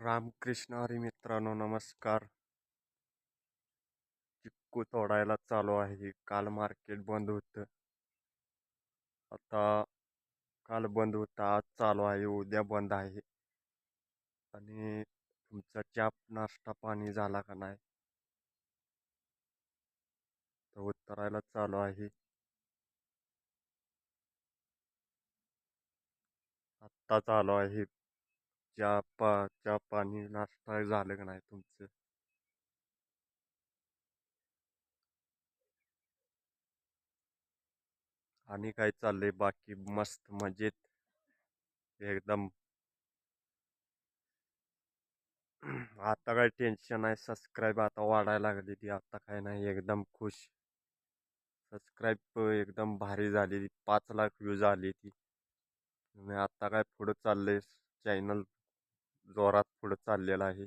रामकृष्ण हरी मित्रांनो, नमस्कार. चिक्कू तोडायला चालू आहे. काल मार्केट बंद होतं. आता काल बंद होतं, आज चालू आहे, उद्या बंद आहे. आणि तुमचा चहा नाश्ता पाणी झाला का नाही? तर उतरायला चालू आहे. आत्ता चालू आहे. चहा पाणी नाश्ता झालं का नाही तुमचं? आणि काय चाललंय बाकी? मस्त मजेत एकदम. आता काय टेन्शन आहे. सबस्क्राईब आता वाढायला लागली ती. आता काय नाही, एकदम खुश. सबस्क्राईब एकदम भारी झाली. 5 लाख व्ह्यूज आली ती. आणि आता काय पुढं चाललंय, चॅनल जोरात पुढं चाललेलं आहे.